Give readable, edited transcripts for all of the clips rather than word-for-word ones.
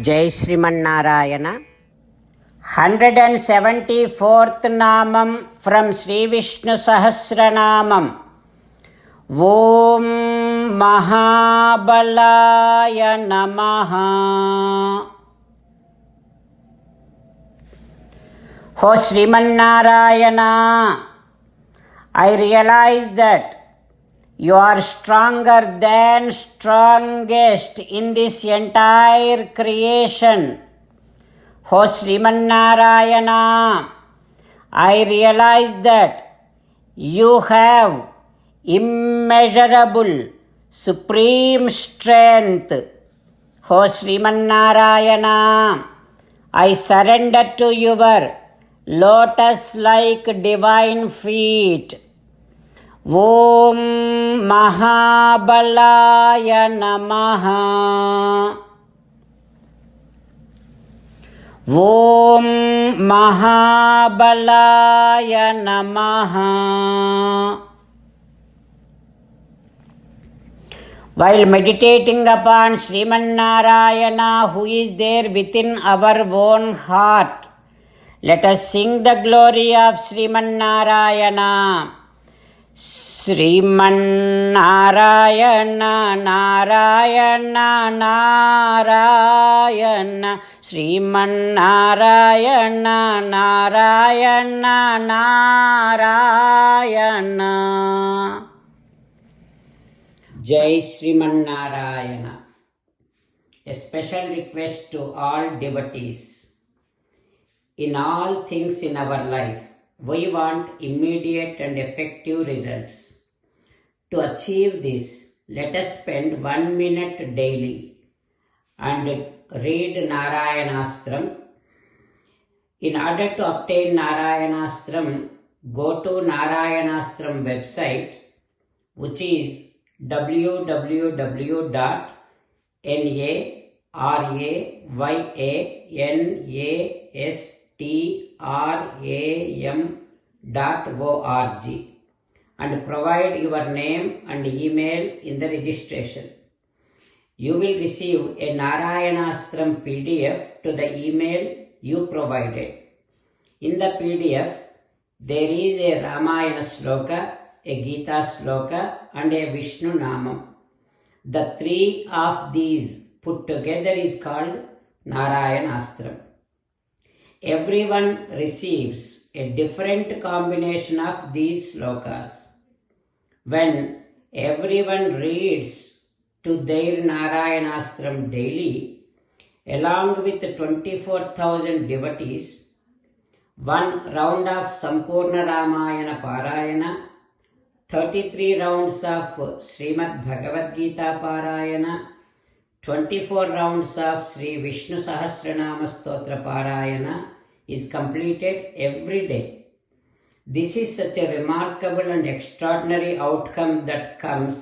జై శ్రీమన్నారాయణ. 174th నామం from Shri Vishnu Sahasranamam. ఓం మహాబలాయ నమః. ఓ Srimannarayana, I realize that you are stronger than strongest in this entire creation. O Srimannarayana, I realize that you have immeasurable supreme strength. O Srimannarayana, I surrender to your lotus-like divine feet. ఓం మహాబలాయ నమః. ఓం మహాబలాయ నమః. While meditating upon Srimannarayana, who is there within our own heart, let us sing the glory of Srimannarayana. Srimannarayana Narayana Narayana, Srimannarayana Narayana Narayana. జై Srimannarayana. A special request to all devotees. In all things in our life, we want immediate and effective results. To achieve this, let us spend 1 minute daily and read Narayanastram. In order to obtain Narayanastram, go to Narayanastram website, which is www.narayanaastram.org, and provide your name and email in the registration. You will receive a Narayanastram PDF to the email you provided. In the PDF, there is a Ramayana Sloka, a Gita Sloka, and a Vishnu Namam. The three of these put together is called Narayanastram. Everyone receives a different combination of these slokas. When everyone reads to their Narayanastram daily, along with 24,000 devotees, 1 round of Sampurna Ramayana Parayana, 33 rounds of Srimad Bhagavad Gita Parayana, 24 rounds of Sri Vishnu Sahasranama Stotra Parayana is completed every day. This is such a remarkable and extraordinary outcome that comes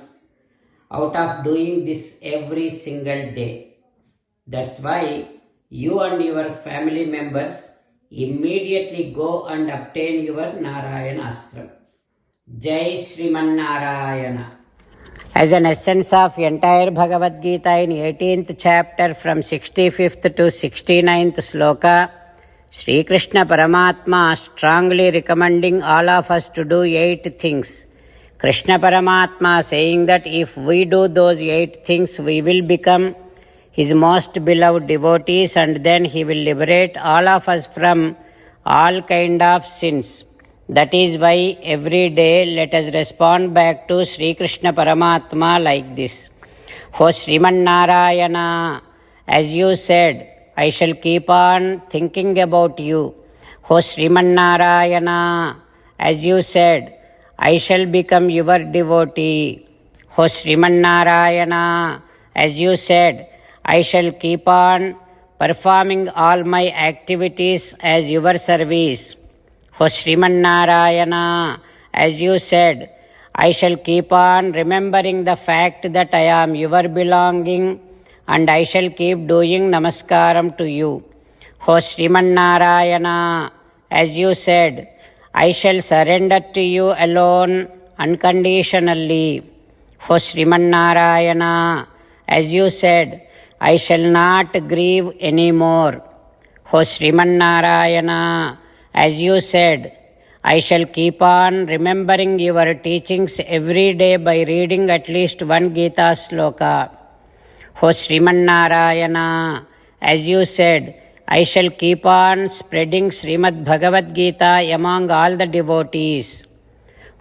out of doing this every single day. That's why you and your family members immediately go and obtain your Narayanastram. Jai Srimannarayana. As an essence of entire Bhagavad Gita in 18th chapter from 65th to 69th sloka, Sri Krishna Paramatma strongly recommending all of us to do 8 things. Krishna Paramatma saying that if we do those 8 things, we will become his most beloved devotees, and then he will liberate all of us from all kind of sins. That is why every day let us respond back to Sri Krishna Paramatma like this. O Srimannarayana, as you said, I shall keep on thinking about you. O Srimannarayana, as you said, I shall become your devotee. O Srimannarayana, as you said, I shall keep on performing all my activities as your service. O Srimannarayana, as you said, I shall keep on remembering the fact that I am your belonging, and I shall keep doing namaskaram to you. O Srimannarayana, as you said, I shall surrender to you alone unconditionally. O Srimannarayana, as you said, I shall not grieve anymore. O Srimannarayana, as you said, I shall keep on remembering your teachings every day by reading at least one Gita sloka. O Srimannarayana, as you said, I shall keep on spreading Srimad Bhagavad Gita among all the devotees.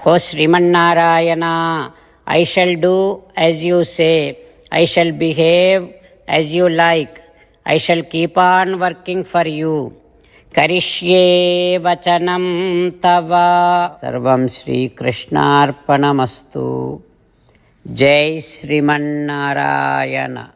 O Srimannarayana, I shall do as you say. I shall behave as you like. I shall keep on working for you. Karishye vachanam tava. Sarvam Shri Krishnarpanamastu. Jai Srimannarayana.